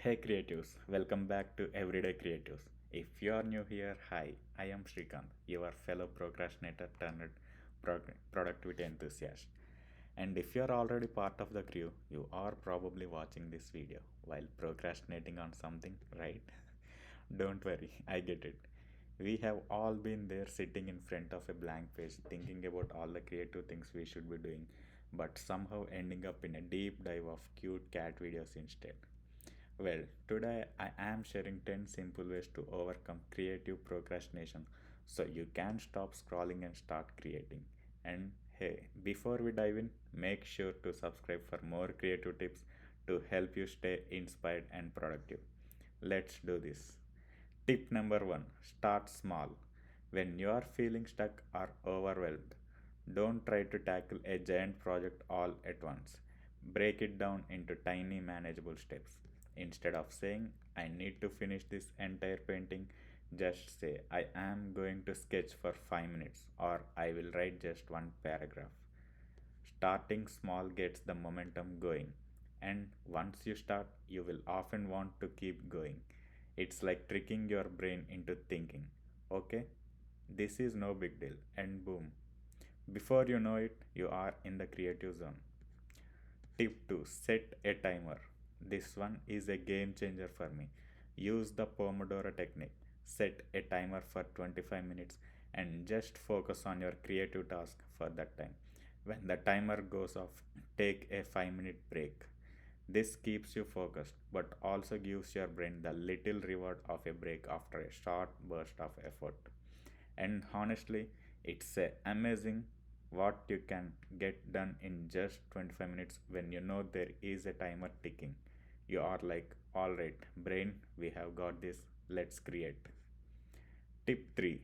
Hey creatives, welcome back to Everyday Creatives. If you are new here, hi, I am Srikanth, your fellow procrastinator turned productivity enthusiast. And if you are already part of the crew, you are probably watching this video while procrastinating on something, right? Don't worry, I get it. We have all been there sitting in front of a blank page thinking about all the creative things we should be doing, but somehow ending up in a deep dive of cute cat videos instead. Well, today I am sharing 10 simple ways to overcome creative procrastination so you can stop scrolling and start creating. And hey, before we dive in, make sure to subscribe for more creative tips to help you stay inspired and productive. Let's do this. Tip number 1, start small. When you are feeling stuck or overwhelmed, don't try to tackle a giant project all at once. Break it down into tiny, manageable steps. Instead of saying, I need to finish this entire painting, just say, I am going to sketch for 5 minutes or I will write just one paragraph. Starting small gets the momentum going, and once you start, you will often want to keep going. It's like tricking your brain into thinking, okay, this is no big deal, and boom. Before you know it, you are in the creative zone. Tip 2, set a timer. This one is a game changer for me. Use the Pomodoro technique. Set a timer for 25 minutes and just focus on your creative task for that time. When the timer goes off, take a 5-minute break. This keeps you focused but also gives your brain the little reward of a break after a short burst of effort. And honestly, it's amazing what you can get done in just 25 minutes when you know there is a timer ticking. You are like, alright, brain, we have got this, let's create. Tip 3,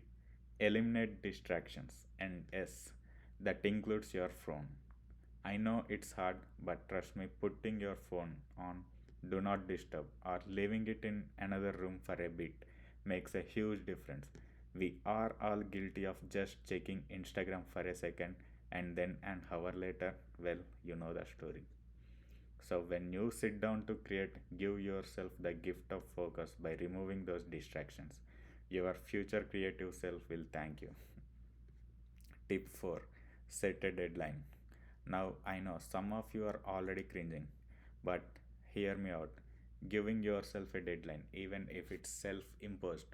eliminate distractions. And yes, that includes your phone. I know it's hard, but trust me, putting your phone on do not disturb or leaving it in another room for a bit makes a huge difference. We are all guilty of just checking Instagram for a second and then an hour later, well, you know the story. So, when you sit down to create, give yourself the gift of focus by removing those distractions. Your future creative self will thank you. Tip 4, set a deadline. Now, I know some of you are already cringing, but hear me out. Giving yourself a deadline, even if it's self imposed,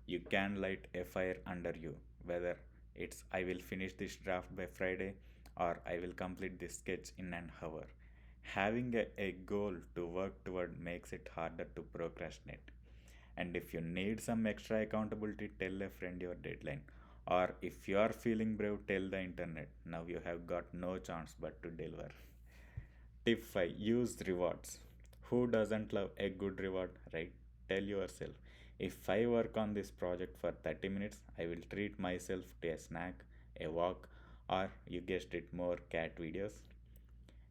you can light a fire under you. Whether it's I will finish this draft by Friday or I will complete this sketch in an hour. Having a goal to work toward makes it harder to procrastinate. And if you need some extra accountability, tell a friend your deadline. Or if you are feeling brave, tell the internet. Now you have got no chance but to deliver. Tip 5, use rewards. Who doesn't love a good reward, right? Tell yourself, if I work on this project for 30 minutes, I will treat myself to a snack, a walk, or you guessed it, more cat videos.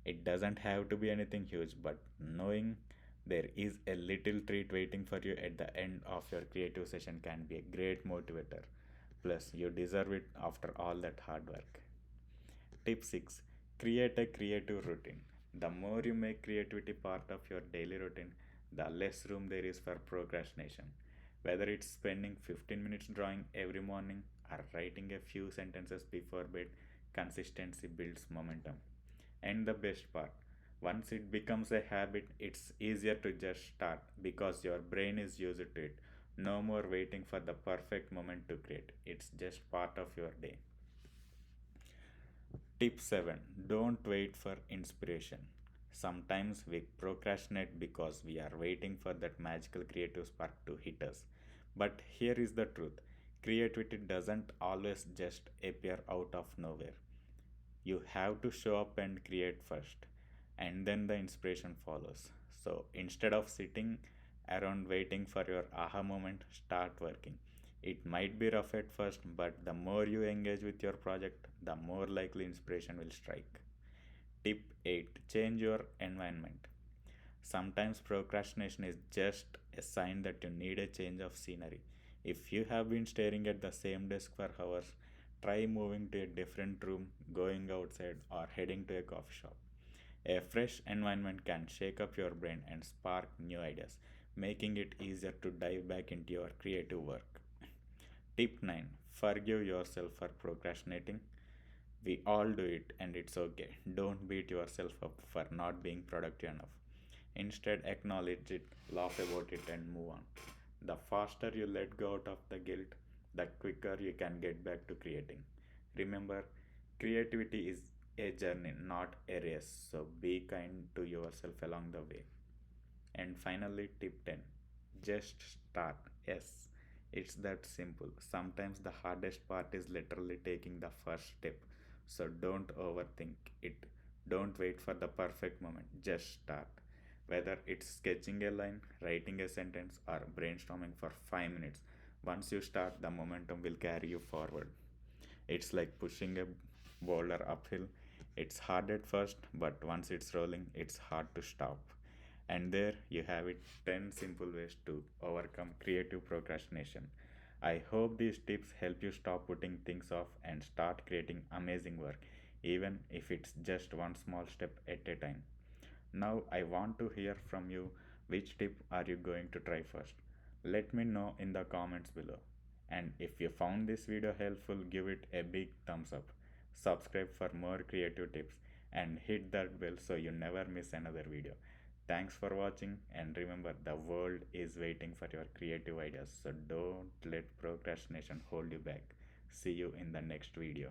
It doesn't have to be anything huge, but knowing there is a little treat waiting for you at the end of your creative session can be a great motivator. Plus, you deserve it after all that hard work. Tip 6, create a creative routine. The more you make creativity part of your daily routine, the less room there is for procrastination. Whether it's spending 15 minutes drawing every morning or writing a few sentences before bed, consistency builds momentum. And the best part, once it becomes a habit, it's easier to just start because your brain is used to it. No more waiting for the perfect moment to create, it's just part of your day. Tip 7, don't wait for inspiration. Sometimes we procrastinate because we are waiting for that magical creative spark to hit us. But here is the truth, creativity doesn't always just appear out of nowhere. You have to show up and create first, and then the inspiration follows. So instead of sitting around waiting for your aha moment, start working. It might be rough at first, but the more you engage with your project, the more likely inspiration will strike. Tip 8, change your environment. Sometimes procrastination is just a sign that you need a change of scenery. If you have been staring at the same desk for hours, try moving to a different room, going outside, or heading to a coffee shop. A fresh environment can shake up your brain and spark new ideas. making it easier to dive back into your creative work. Tip 9: Forgive yourself for procrastinating. We all do it and it's okay. Don't beat yourself up for not being productive enough. Instead, acknowledge it, laugh about it, and move on. The faster you let go out of the guilt, the quicker you can get back to creating. Remember, creativity is a journey, not a race, so be kind to yourself along the way. And finally, tip 10: just start. Yes, it's that simple. Sometimes the hardest part is literally taking the first step. So don't overthink it. Don't wait for the perfect moment. Just start. Whether it's sketching a line, writing a sentence, or brainstorming for 5 minutes, once you start, the momentum will carry you forward. It's like pushing a boulder uphill. It's hard at first, but once it's rolling, it's hard to stop. And there you have it, 10 simple ways to overcome creative procrastination. I hope these tips help you stop putting things off and start creating amazing work, even if it's just one small step at a time. Now, I want to hear from you. Which tip are you going to try first? Let me know in the comments below. And if you found this video helpful, give it a big thumbs up. Subscribe for more creative tips and hit that bell so you never miss another video. Thanks for watching, and remember, the world is waiting for your creative ideas, so don't let procrastination hold you back. See you in the next video.